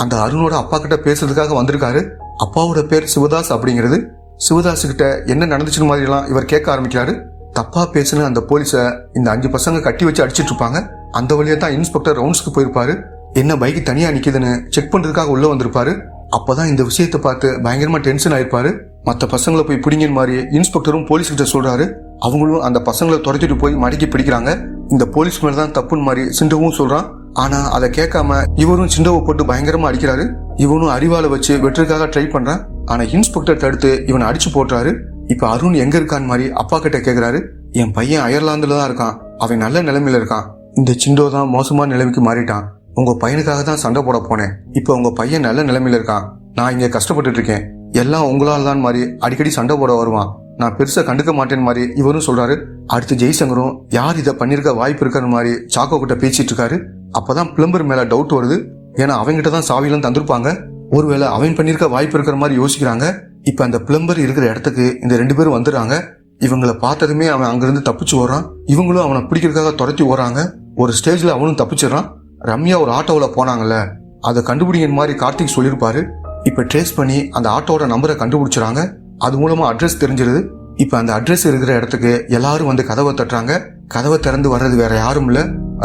Speaker 1: அந்த அருணோட அப்பா கிட்ட பேசுறதுக்காக வந்திருக்காரு. அப்பாவோட பேர் சிவதாஸ் அப்படிங்கிறது. சிவதாஸ் கிட்ட என்ன நடந்துச்சுன்னு மாதிரி எல்லாம் இவர் கேட்க ஆரம்பிக்கிறாரு. தப்பா பேசுன அந்த போலீஸ இந்த 5 பசங்க கட்டி வச்சு அடிச்சிட்டு இருப்பாங்க. அந்த வழியா தான் இன்ஸ்பெக்டர் ரவுண்ட்ஸ்க்கு போயிருப்பாரு. என்ன பைக் தனியா நிக்குதுன்னு செக் பண்றதுக்காக உள்ள வந்திருப்பாரு. அப்பதான் இந்த விஷயத்தை பார்த்து பயங்கரமா டென்ஷன் ஆயிருப்பாரு. மற்ற பசங்களை போய் பிடிங்கன்னு மாதிரி இன்ஸ்பெக்டரும் போலீஸ் கிட்ட சொல்றாரு. அவங்களும் அந்த பசங்களை துரத்திட்டு போய் மடக்கி பிடிக்கிறாங்க. இந்த போலீஸ் மேலதான் தப்புன்னு மாதிரி சிண்டவும் சொல்றான். ஆனா அதை கேட்காம இவரும் சிண்டவை போட்டு பயங்கரமா அடிக்கிறாரு. இவனும் அறிவால வச்சு வெட்டுறதுக்காக ட்ரை பண்றான். ஆனா இன்ஸ்பெக்டர் தடுத்து இவனை அடிச்சு போட்டுறாரு. இப்ப அருண் எங்க இருக்கான் மாதிரி அப்பா கிட்ட கேக்குறாரு. என் பையன் அயர்லாந்துல தான் இருக்கான், அவன் நல்ல நிலைமையில இருக்கான். இந்த சிண்டோ தான் மோசமான நிலைமைக்கு மாறிட்டான். உங்க பையனுக்காக தான் சண்டை போட போனேன். இப்ப உங்க பையன் நல்ல நிலைமையில இருக்கான். நான் இங்க கஷ்டப்பட்டு இருக்கேன். எல்லாம் உங்களால் தான் மாதிரி அடிக்கடி சண்டை போட வருவான். நான் பெருசா கண்டுக்க மாட்டேன்னு மாதிரி இவரும் சொல்றாரு. அடுத்து ஜெய்சங்கரும் யார் இதை பண்ணிருக்க வாய்ப்பு இருக்கிற மாதிரி சாக்கோ கிட்ட பேசிட்டு இருக்காரு. அப்பதான் பிளம்பர் மேல டவுட் வருது. ஏன்னா அவங்கிட்ட தான் சாவிலாம் தந்திருப்பாங்க. ஒருவேளை அவன் பண்ணிருக்க வாய்ப்பு இருக்கிற மாதிரி யோசிக்கிறாங்க. இப்ப அந்த பிளம்பர் இருக்கிற இடத்துக்கு இந்த 2 பேரும் வந்துடுறாங்க. இவங்களை பார்த்ததுமே அவன் அங்கிருந்து தப்பிச்சு ஓடுறான். இவங்களும் அவனை பிடிக்கிறதுக்காக துரத்தி ஓடுறாங்க. ஒரு ஸ்டேஜ்ல அவனும் தப்பிச்சிடறான். ரம்யா ஒரு ஆட்டோல போனாங்கல்ல, அதை கண்டுபிடிங்கிற மாதிரி கார்த்திக் சொல்லியிருப்பாரு. இப்ப ட்ரேஸ் பண்ணி அந்த ஆட்டோட நம்பரை கண்டுபிடிச்சிடறாங்க. அது மூலமா அட்ரஸ் தெரிஞ்சிருது. இப்ப அந்த அட்ரஸ் இருக்கிற இடத்துக்கு எல்லாரும் வந்து கதவை தட்டுறாங்க. கதவை திறந்து வர்றது வேற யாரும் இல்ல,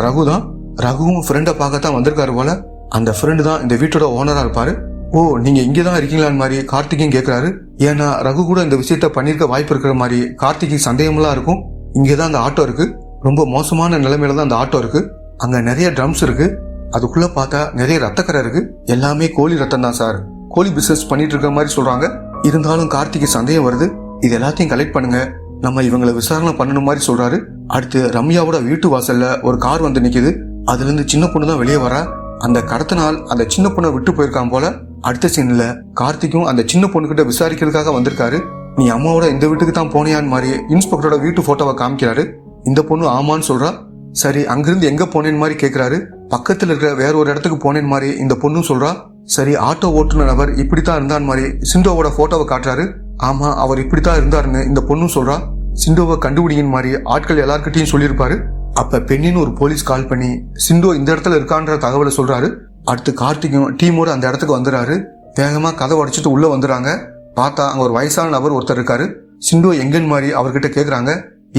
Speaker 1: ரகு தான். ரகுவும் ஃப்ரெண்டை பார்க்கத்தான் வந்திருக்காரு போல. அந்த ஃப்ரெண்டு தான் இந்த வீட்டோட ஓனரா இருப்பாரு. ஓ, நீங்க இங்கதான் இருக்கீங்களான்னு மாதிரி கார்த்திகையும் கேட்கிறாரு. ஏன்னா ரகு கூட இந்த விஷயத்த பண்ணிருக்க வாய்ப்பு இருக்கிற மாதிரி கார்த்திகை சந்தேகமெல்லாம் இருக்கும். இங்கதான் அந்த ஆட்டோ இருக்கு. ரொம்ப மோசமான நிலைமையில தான் அந்த ஆட்டோ இருக்கு. அங்க நிறைய ட்ரம்ஸ் இருக்கு. அதுக்குள்ள பார்த்தா நிறைய ரத்தக்கரை இருக்கு. எல்லாமே கோழி ரத்தம் தான் சார். கோழி பிசினஸ் பண்ணிட்டு இருக்க மாதிரி சொல்றாங்க. இருந்தாலும் கார்த்திக்கு சந்தேகம் வருது. இது எல்லாத்தையும் கலெக்ட் பண்ணுங்க, நம்ம இவங்களை விசாரணை பண்ணணும் மாதிரி சொல்றாரு. அடுத்து ரம்யாவோட வீட்டு வாசல்ல ஒரு கார் வந்து நிக்குது. அதுல இருந்து சின்ன பொண்ணு தான் வெளியே வரா. அந்த கடத்தினால் அந்த சின்ன பொண்ணை விட்டு போயிருக்கான் போல. அடுத்த சீன்ல கார்த்திக்கும் அந்த சின்ன பொண்ணு கிட்ட விசாரிக்கிறதுக்காக வந்திருக்காரு. நீ அம்மாவோட இந்த வீட்டுக்கு தான் போனியான்னு மாதிரி இன்ஸ்பெக்டரோட வீட்டு போட்டோவை காமிக்கிறாரு. இந்த பொண்ணு ஆமான்னு சொல்றா. சரி, அங்கிருந்து எங்க போனேன்னு மாதிரி கேக்குறாரு. பக்கத்துல இருக்கிற வேற ஒரு இடத்துக்கு போனேன்னு மாதிரி இந்த பொண்ணும் சொல்றா. சரி, ஆட்டோ ஓட்டுநர் நபர் இப்படித்தான் இருந்தான் மாதிரி சிண்டோவோட போட்டோவை காட்டுறாரு. ஆமா, அவர் இப்படித்தான் இருந்தாருன்னு இந்த பொண்ணும் சொல்றா. சிண்டோவை கண்டுபிடிங்கிற மாதிரி ஆட்கள் எல்லார்கிட்டையும் சொல்லியிருப்பாரு. அப்ப பெண்ணின்னு ஒரு போலீஸ் கால் பண்ணி சிண்டோ இந்த இடத்துல இருக்கான்ற தகவலை சொல்றாரு. அடுத்து கார்த்திக்கும் டீமோட அந்த இடத்துக்கு வந்துறாரு. வேகமா கதை உடைச்சிட்டு உள்ள வந்துடுறாங்க. பார்த்தா அங்க ஒரு வயசான நபர் ஒருத்தர் இருக்காரு. சிண்டோ எங்கன்னு மாதிரி அவர்கிட்ட கேக்குறாங்க.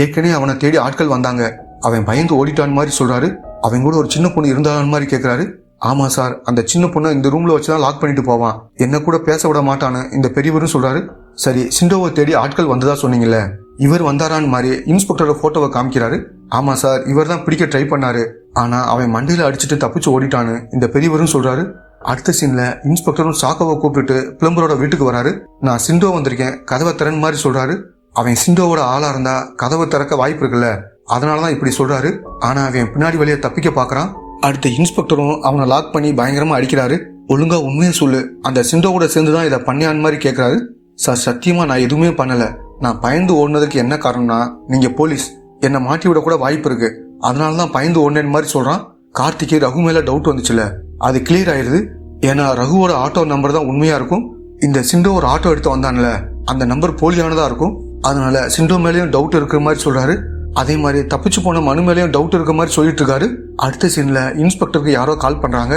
Speaker 1: ஏற்கனவே அவனை தேடி ஆட்கள் வந்தாங்க, அவன் பயந்து ஓடிட்டான் மாதிரி சொல்றாரு. அவன் கூட ஒரு சின்ன பொண்ணு இருந்தாலும் மாதிரி கேக்குறாரு. ஆமா சார், அந்த சின்ன பொண்ணை இந்த ரூம்ல வச்சுதான் லாக் பண்ணிட்டு போவான், என்ன கூட பேச விட மாட்டான்னு இந்த பெரியவரும் சொல்றாரு. சரி, சிண்டோவை தேடி ஆட்கள் வந்ததா சொன்னீங்கல்ல, இவர் வந்தாரான்னு மாதிரி இன்ஸ்பெக்டரோட போட்டோவை காமிக்கிறாரு. ஆமா சார், இவர் தான் பிடிக்க ட்ரை பண்ணாரு, ஆனா அவன் மண்டையில அடிச்சுட்டு தப்பிச்சு ஓடிட்டான்னு இந்த பெரியவரும் சொல்றாரு. அடுத்த சீன்ல இன்ஸ்பெக்டரும் சாக்கோவை கூப்பிட்டு பிளம்பரோட வீட்டுக்கு வராரு. நான் சிண்டோ வந்திருக்கேன், கதவை திறன் மாதிரி சொல்றாரு. அவன் சிண்டோவோட ஆளா இருந்தா கதவை திறக்க வாய்ப்பு இருக்குல்ல, அதனாலதான் இப்படி சொல்றாரு. ஆனா அவன் பின்னாடி வழியா தப்பிக்க பாக்குறான். அடுத்த இன்ஸ்பெக்டரும் அவனை லாக் பண்ணி பயங்கரமா அடிக்கிறாரு. ஒழுங்கா உண்மையை சொல்லு, அந்த சிண்டோவோட சேர்ந்துதான் இதை பண்ணியான்னு மாதிரி கேட்கிறாரு. சார், சத்தியமா நான் எதுவுமே பண்ணல, நான் பயந்து ஓடுனதுக்கு என்ன காரணம்னா நீங்க போலீஸ், என்னை மாட்டி விட கூட வாய்ப்பு இருக்கு, அதனாலதான் பயந்து ஓடுனேன்னு மாதிரி சொல்றான். கார்த்திக்கு ரகு மேல டவுட் வந்துச்சுல, அது கிளியர் ஆயிருது. ஏன்னா ரகுவோட ஆட்டோ நம்பர் தான் உண்மையா இருக்கும். இந்த சிண்டோ ஒரு ஆட்டோ எடுத்து வந்தான்ல, அந்த நம்பர் போலியானதா இருக்கும். அதனால சிண்டோ மேலேயும் டவுட் இருக்கிற மாதிரி சொல்றாரு. அதே மாதிரி தப்பிச்சு போன மனு மேலேயும் டவுட் இருக்க மாதிரி சொல்லிட்டு இருக்காரு. அடுத்த சீன்ல இன்ஸ்பெக்டருக்கு யாரோ கால் பண்றாங்க.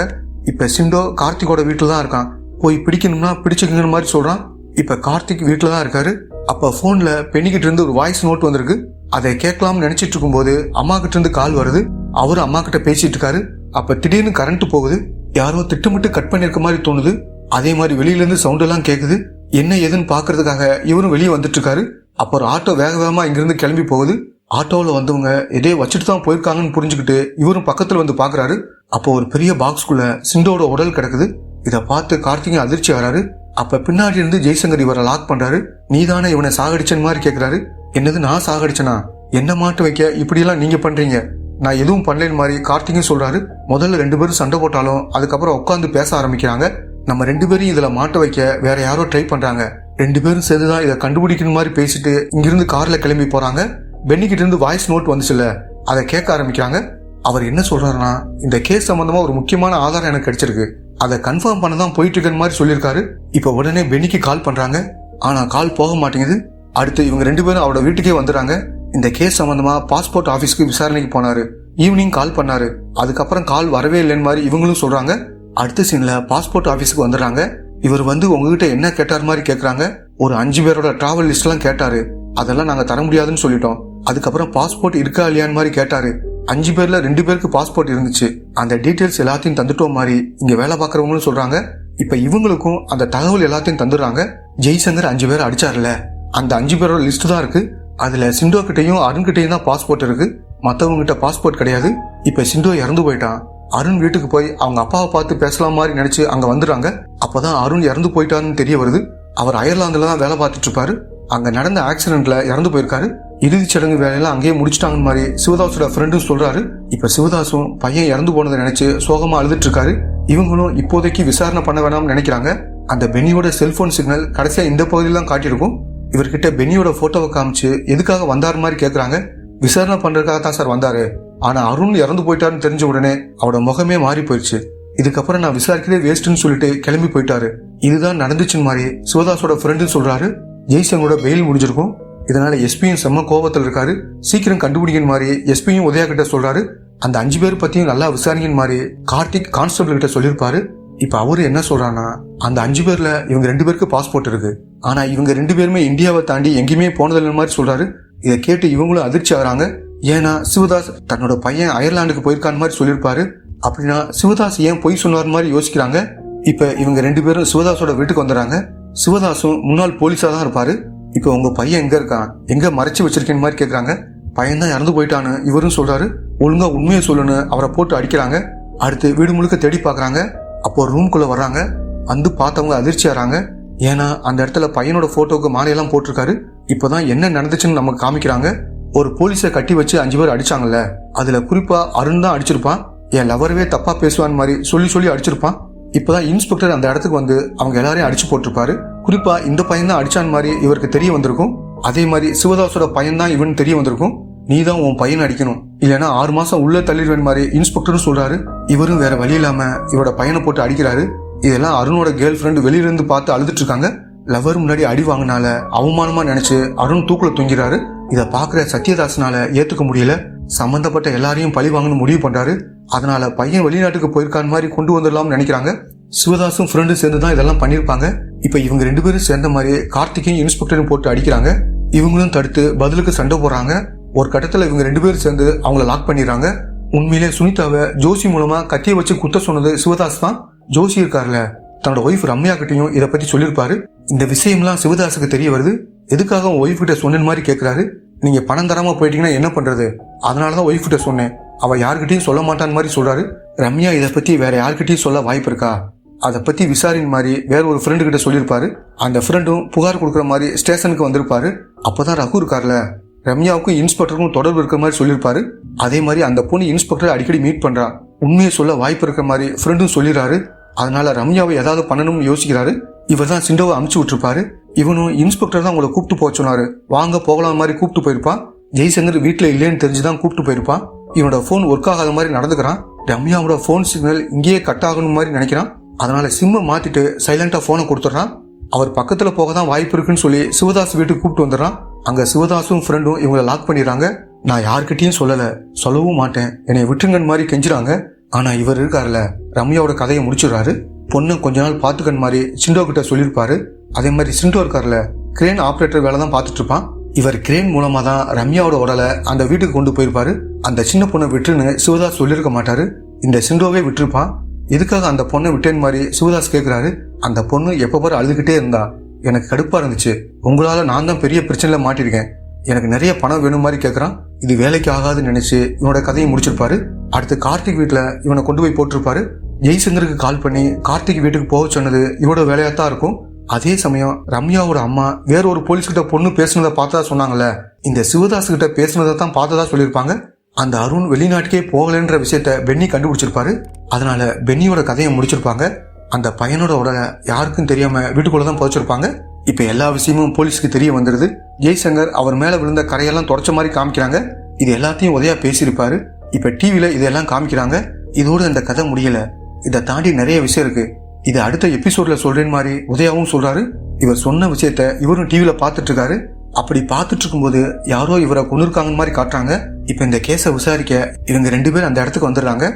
Speaker 1: இப்ப சிண்டோ கார்த்திகோட வீட்டுல தான் இருக்கான், போய் பிடிக்கணும்னா பிடிச்சுக்கிற மாதிரி சொல்றான். இப்ப கார்த்திக் வீட்டுல தான் இருக்காரு. அப்ப போன்ல பெண்ணிக்கிட்ட இருந்து ஒரு வாய்ஸ் நோட் வந்திருக்கு. அதை கேட்கலாம்னு நினைச்சிட்டு இருக்கும் போது அம்மா கிட்ட இருந்து கால் வருது. அவரு அம்மா கிட்ட பேசிட்டு இருக்காரு. அப்ப திடீர்னு கரண்ட் போகுது. யாரோ திட்டமிட்டு கட் பண்ணிருக்க மாதிரி தோணுது. அதே மாதிரி வெளியில இருந்து சவுண்ட் எல்லாம் கேக்குது. என்ன ஏதுன்னு பாக்குறதுக்காக இவரும் வெளியே வந்துட்டு இருக்காரு. அப்ப ஒரு ஆட்டோ வேக வேகமா இங்கிருந்து கிளம்பி போகுது. ஆட்டோவில் வந்தவங்க எதையோ வச்சுட்டு தான் போயிருக்காங்கன்னு புரிஞ்சுக்கிட்டு இவரும் பக்கத்துல வந்து பாக்குறாரு. அப்போ ஒரு பெரிய பாக்ஸ்குள்ள சிண்டோட உடல் கிடக்குது. இதை பார்த்து கார்த்திகை அதிர்ச்சி ஆறாரு. அப்ப பின்னாடி இருந்து ஜெய்சங்கர் இவரை லாக் பண்றாரு. நீதானே இவனை சாகடிச்சன் மாதிரி கேக்குறாரு. என்னது, நான் சாகடிச்சனா? என்ன மாட்டு வைக்க இப்படியெல்லாம் நீங்க பண்றீங்க? நான் எதுவும் பண்ணலன்னு மாதிரி கார்த்திகை சொல்றாரு. முதல்ல 2 பேரும் சண்டை போட்டாலும் அதுக்கப்புறம் உட்காந்து பேச ஆரம்பிக்கிறாங்க. நம்ம 2 பேரையும் இதுல மாட்ட வைக்க வேற யாரோ ட்ரை பண்றாங்க, 2 பேரும் சேர்ந்துதான் இதை கண்டுபிடிக்கணும் மாதிரி பேசிட்டு இங்கிருந்து கார்ல கிளம்பி போறாங்க. பென்னிக்கிட்ட இருந்து வாய்ஸ் நோட் வந்துச்சுல, அதை கேட்க ஆரம்பிக்கிறாங்க. அவர் என்ன சொல்றாருன்னா, இந்த கேஸ் சம்பந்தமா ஒரு முக்கியமான ஆதாரம் எனக்கு கிடைச்சிருக்கு, அதை கன்ஃபார்ம் பண்ண தான் போயிட்டு இருக்க மாதிரி சொல்லியிருக்காரு. இப்ப உடனே பென்னிக்கு கால் பண்றாங்க. ஆனா கால் போக மாட்டேங்குது. அடுத்து இவங்க 2 பேரும் அவரோட வீட்டுக்கே வந்துடுறாங்க. இந்த கேஸ் சம்பந்தமா பாஸ்போர்ட் ஆபீஸ்க்கு விசாரணைக்கு போனாரு, ஈவினிங் கால் பண்ணாரு, அதுக்கப்புறம் கால் வரவே இல்லைன்னு மாதிரி இவங்களும் சொல்றாங்க. அடுத்த சீன்ல பாஸ்போர்ட் ஆபீஸ்க்கு வந்துடுறாங்க. இவர் வந்து உங்ககிட்ட என்ன கேட்டார் மாதிரி கேக்குறாங்க. ஒரு 5 பேரோட டிராவல் லிஸ்ட் எல்லாம் கேட்டாரு, அதெல்லாம் நாங்க தர முடியாதுன்னு சொல்லிட்டோம். அதுக்கப்புறம் பாஸ்போர்ட் இருக்கா இல்லையான்னு மாதிரி கேட்டாரு. 5 பேர்ல 2 பேருக்கு பாஸ்போர்ட் இருந்துச்சு, அந்த டீட்டெயில்ஸ் எல்லாத்தையும் தந்துட்டோம் மாதிரி இங்க வேலை பாக்குறவங்களும் சொல்றாங்க. இப்ப இவங்களுக்கும் அந்த தகவல் எல்லாத்தையும் தந்துடுறாங்க. ஜெய்சங்கர் 5 பேரை அடிச்சாருல, அந்த 5 பேரோட லிஸ்ட் தான் இருக்கு. அதுல சிண்டோ கிட்டையும் அருண் கிட்டையும் தான் பாஸ்போர்ட் இருக்கு, மத்தவங்க கிட்ட பாஸ்போர்ட் கிடையாது. இப்ப சிண்டோ இறந்து போயிட்டான். அருண் வீட்டுக்கு போய் அவங்க அப்பாவை பார்த்து பேசலாம் மாதிரி நினைச்சு அங்க வந்துடுறாங்க. அப்பதான் அருண் இறந்து போயிட்டாருன்னு தெரிய வருது. அவர் அயர்லாந்துல தான் வேலை பார்த்துட்டு இருப்பாரு. அங்க நடந்த ஆக்சிடென்ட்ல இறந்து போயிருக்காரு. இறுதிச் சடங்கு வேலையெல்லாம் அங்கேயே முடிச்சிட்டாங்கன்னு மாதிரி சிவதாஸோட ஃப்ரெண்டும் சொல்றாரு. இப்ப சிவதாஸும் பையன் இறந்து போனதை நினைச்சு சோகமா அழுதுட்டு இருக்காரு. இவங்களும் இப்போதைக்கு விசாரணை பண்ண வேணாம்னு நினைக்கிறாங்க. அந்த பென்னியோட செல்போன் சிக்னல் கடைசியா இந்த பகுதியில தான் காட்டியிருக்கும். இவர்கிட்ட பென்னியோட போட்டோவை காமிச்சு எதுக்காக வந்தாரு மாதிரி கேக்குறாங்க. விசாரணை பண்றதுக்காக தான் சார் வந்தாரு, ஆனா அருண் இறந்து போயிட்டாருன்னு தெரிஞ்ச உடனே அவரோட முகமே மாறி போயிடுச்சு, இதுக்கப்புறம் நான் விசாரிக்கிறதே வேஸ்ட்னு சொல்லிட்டு கிளம்பி போயிட்டாரு. இதுதான் நடந்துச்சுன்னு மாதிரி சிவதாஸோட ஃப்ரெண்டுன்னு சொல்றாரு. ஜெய்சங்கரோட பெயில் முடிஞ்சிருக்கும். இதனால எஸ்பியும் செம்ம கோபத்தில் இருக்காரு. சீக்கிரம் கண்டுபிடிக்கிற மாதிரி எஸ்பியும் உதயா கிட்ட சொல்றாரு. அந்த 5 பேர் பத்தியும் நல்லா விசாரிக்கிற மாதிரி கார்த்திக் கான்ஸ்டபிள் கிட்ட சொல்லியிருப்பாரு. இப்ப அவரு என்ன சொல்றான்னா, அந்த 5 பேர்ல இவங்க 2 பேருக்கு பாஸ்போர்ட் இருக்கு, ஆனா இவங்க 2 பேருமே இந்தியாவை தாண்டி எங்கேயுமே போனதில்லை மாதிரி சொல்றாரு. இதை கேட்டு இவங்களும் அதிர்ச்சி ஆகிறாங்க. ஏன்னா சிவதாஸ் தன்னோட பையன் அயர்லாந்துக்கு போயிருக்கான் மாதிரி சொல்லியிருப்பாரு. அப்படின்னா சிவதாஸ் ஏன் பொய் சொன்னார் மாதிரி யோசிக்கிறாங்க. இப்ப இவங்க 2 பேரும் சிவதாஸோட வீட்டுக்கு வந்துடுறாங்க. சிவதாஸும் முன்னாள் போலீஸா தான் இருப்பாரு. இப்ப உங்க பையன் எங்க இருக்கான், எங்க மறைச்சு வச்சிருக்கேன்னு மாதிரி கேக்குறாங்க. பையன் தான் இறந்து போயிட்டான்னு இவரும் சொல்றாரு. ஒழுங்கா உண்மையை சொல்லுன்னு அவரை போட்டு அடிக்கிறாங்க. அடுத்து வீடு முழுக்க தேடி பாக்குறாங்க. அப்போ ரூம்குள்ள வர்றாங்க. வந்து பார்த்தவங்க அதிர்ச்சி ஆறாங்க. ஏன்னா அந்த இடத்துல பையனோட போட்டோக்கு மாலையெல்லாம் போட்டிருக்காரு. இப்பதான் என்ன நடந்துச்சுன்னு நமக்கு காமிக்கிறாங்க. ஒரு போலீஸை கட்டி வச்சு 5 பேர் அடிச்சாங்கல்ல, அதுல குறிப்பா அருண் தான் அடிச்சிருப்பான். என் லவரவே தப்பா பேசுவான் மாதிரி சொல்லி அடிச்சிருப்பான். இப்பதான் இன்ஸ்பெக்டர் அந்த இடத்துக்கு வந்து அவங்க எல்லாரையும் அடிச்சு போட்டிருப்பாரு. குறிப்பா இந்த பையன் தான் அடிச்சான் மாதிரி இவருக்கு தெரிய வந்திருக்கும். அதே மாதிரி சிவதாஸோட பையன் தான் இவன் தெரிய வந்திருக்கும். நீ தான் உன் பையனை அடிக்கணும், இல்லைன்னா 6 மாசம் உள்ள தள்ளிடுவேன் மாதிரி இன்ஸ்பெக்டரும் சொல்றாரு. இவரும் வேற வழி இல்லாம இவரோட பையனை போட்டு அடிக்கிறாரு. இதெல்லாம் அருணோட கேர்ள் ஃபிரெண்ட் வெளியில இருந்து பார்த்து அழுதுட்டு இருக்காங்க. லவர் முன்னாடி அடி வாங்கினால அவமானமா நினைச்சு அருண் தூக்குல தொங்கிறாரு. இத பாக்குற சத்யதாசனால ஏத்துக்க முடியல. சம்பந்தப்பட்ட எல்லாரையும் பழி வாங்கணும் முடிவு பண்றாரு. அதனால பையன் வெளிநாட்டுக்கு போயிருக்கான் மாதிரி கொண்டு வந்துடலாம்னு நினைக்கிறாங்க. சிவதாசும் ஃப்ரெண்டும் சேர்ந்து தான் இதெல்லாம் பண்ணிருப்பாங்க. இப்ப இவங்க 2 பேரும் சேர்ந்த மாதிரி கார்த்திகையும் இன்ஸ்பெக்டரும் போட்டு அடிக்கிறாங்க. இவங்களும் தடுத்து பதிலுக்கு சண்டை போடுறாங்க. ஒரு கட்டத்துல இவங்க 2 பேரும் சேர்ந்து அவங்கள லாக் பண்ணிடுறாங்க. உண்மையிலே சுனிதாவை ஜோசி மூலமா கத்திய வச்சு குத்த சொன்னது சிவதாஸ் தான். ஜோசி இருக்காருல, தன்னோட ஒய்ஃப் ரம்யா கிட்டையும் இதை பத்தி சொல்லியிருப்பாரு. இந்த விஷயம்லாம் சிவதாஸுக்கு தெரிய வருது. எதுக்காக உன் ஒய்ஃப் கிட்ட சொன்ன மாதிரி கேட்கிறாரு. நீங்க பணம் தராம போயிட்டீங்கன்னா என்ன பண்றது, அதனாலதான் ஒய்ஃப் கிட்ட சொன்னேன், அவ யாருக்கிட்டையும் சொல்ல மாட்டான்னு மாதிரி சொல்றாரு. ரம்யா இதை பத்தி வேற யாருக்கிட்டையும் சொல்ல வாய்ப்பு இருக்கா, அதை பத்தி விசாரின் மாதிரி வேற ஒரு ஃப்ரெண்டு கிட்ட சொல்லியிருப்பாரு. அந்த ஃப்ரெண்டும் புகார் கொடுக்குற மாதிரி ஸ்டேஷனுக்கு வந்திருப்பாரு. அப்பதான் ரகு இருக்கார்ல, ரம்யாவுக்கும் இன்ஸ்பெக்டருக்கும் தொடர்பு இருக்கிற மாதிரி சொல்லியிருப்பாரு. அதே மாதிரி அந்த பொண்ணு இன்ஸ்பெக்டர் அடிக்கடி மீட் பண்றா, உண்மையை சொல்ல வாய்ப்பு இருக்கிற மாதிரி ஃப்ரெண்டும் சொல்லிடுறாரு. அதனால ரம்யாவை ஏதாவது பண்ணணும்னு யோசிக்கிறாரு. இவர் தான் சிண்டோவை அமுச்சு விட்டுருப்பாரு. இவனும் இன்ஸ்பெக்டர் தான் உங்களை கூப்பிட்டு போக சொன்னாரு, வாங்க போகலாம் மாதிரி கூப்பிட்டு போயிருப்பான். ஜெய்சங்கர் வீட்டுல இல்லைன்னு தெரிஞ்சுதான் கூப்பிட்டு போயிருப்பான். இவனோட போன் ஒர்க் ஆகாத மாதிரி நடந்துக்கிறான். ரம்யாவோட போன் சிக்னல் இங்கேயே கட் ஆகணும் மாதிரி நினைக்கிறான். அதனால சிம்மை மாத்திட்டு சைலண்டா போனை கொடுத்துட்றான். அவர் பக்கத்துல போக தான் வாய்ப்பு இருக்குன்னு சொல்லி சிவதாஸ் வீட்டுக்கு கூப்பிட்டு வந்துடுறான். அங்க சிவதாசும் ஃப்ரெண்டும் இவங்களை லாக் பண்ணிடுறாங்க. நான் யார்கிட்டயும் சொல்லவும் மாட்டேன், என்னை விட்டுருங்கன்னு மாதிரி கெஞ்சுறாங்க. ஆனா இவர் இருக்காருல, ரம்யாவோட கதையை முடிச்சிடுறாரு. பொண்ணு கொஞ்ச நாள் பாத்துக்கன் மாதிரி சிண்டோ கிட்ட சொல்லியிருப்பாரு. அதே மாதிரி சிண்டோ இருக்காருல, கிரேன் ஆபரேட்டர் வேலை தான் பாத்துட்டு இருப்பான். இவர் கிரேன் மூலமா தான் ரம்யாவோட உடலை அந்த வீட்டுக்கு கொண்டு போயிருப்பாரு. அந்த சின்ன பொண்ணை விட்டுன்னு சிவதாஸ் சொல்லியிருக்க மாட்டாரு, இந்த சிண்டோவே விட்டுருப்பான். எதுக்காக அந்த பொண்ணை விட்டேன் மாதிரி சிவதாஸ் கேட்கிறாரு. அந்த பொண்ணு எப்ப பாரு அழுதுகிட்டே இருந்தா, எனக்கு கடுப்பா இருந்துச்சு, உங்களால நான் தான் பெரிய பிரச்சனையில மாட்டிருக்கேன், எனக்கு நிறைய பணம் வேணும் மாதிரி கேட்கறான். இது வேலைக்கு ஆகாதுன்னு நினைச்சு இவனோட கதையை முடிச்சிருப்பாரு. அடுத்து கார்த்திக் வீட்டுல இவனை கொண்டு போய் போட்டிருப்பாரு. ஜெய்சங்கருக்கு கால் பண்ணி கார்த்திக் வீட்டுக்கு போக சொன்னது இவரோட வேலையாத்தான் இருக்கும். அதே சமயம் ரம்யாவோட அம்மா வேற ஒரு போலீஸ் கிட்ட பொண்ணு பேசுனதை பார்த்ததா சொன்னாங்கல்ல, இந்த சிவதாஸ் கிட்ட பேசுனதை தான் பார்த்ததா சொல்லியிருப்பாங்க. அந்த அருண் வெளிநாட்டுக்கே போகலன்ற விஷயத்த பென்னி கண்டுபிடிச்சிருப்பாரு. அதனால பென்னியோட கதையை முடிச்சிருப்பாங்க. அந்த பையனோட உடலை யாருக்கும் தெரியாம வீட்டுக்குள்ளதான் புதைச்சிருப்பாங்க. இப்ப எல்லா விஷயமும் போலீஸ்க்கு தெரிய வந்துருது. ஜெய்சங்கர் அவர் மேல விழுந்த கரையெல்லாம் தொடச்ச மாதிரி காமிக்கிறாங்க. இது எல்லாத்தையும் உதயா பேசியிருப்பாரு. இப்ப டிவில இதெல்லாம் காமிக்கிறாங்க. இதோடு இந்த கதை முடியல, இதை தாண்டி நிறைய விஷயம் இருக்கு, இது அடுத்த எபிசோட்ல சொல்றேன் மாதிரி உதயாவும் சொல்றாரு. இவர் சொன்ன விஷயத்த இவரும் டிவில பாத்துட்டு இருக்காரு. அப்படி பாத்துட்டு இருக்கும்போது யாரோ இவரை கொண்டிருக்காங்க மாதிரி காட்டுறாங்க. இப்ப இந்த கேஸை விசாரிக்க இவங்க 2 பேரும் அந்த இடத்துக்கு வந்துடுறாங்க.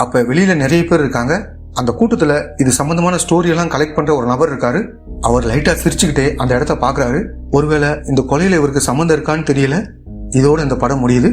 Speaker 1: அப்ப வெளியில நிறைய பேர் இருக்காங்க. அந்த கூட்டத்துல இது சம்பந்தமான ஸ்டோரி எல்லாம் கலெக்ட் பண்ற ஒரு நபர் இருக்காரு. அவர் லைட்டா சிரிச்சுக்கிட்டே அந்த இடத்த பாக்குறாரு. ஒருவேளை இந்த கொலையில இவருக்கு சம்மந்தம் இருக்கான்னு தெரியல. இதோட இந்த படம் முடியுது.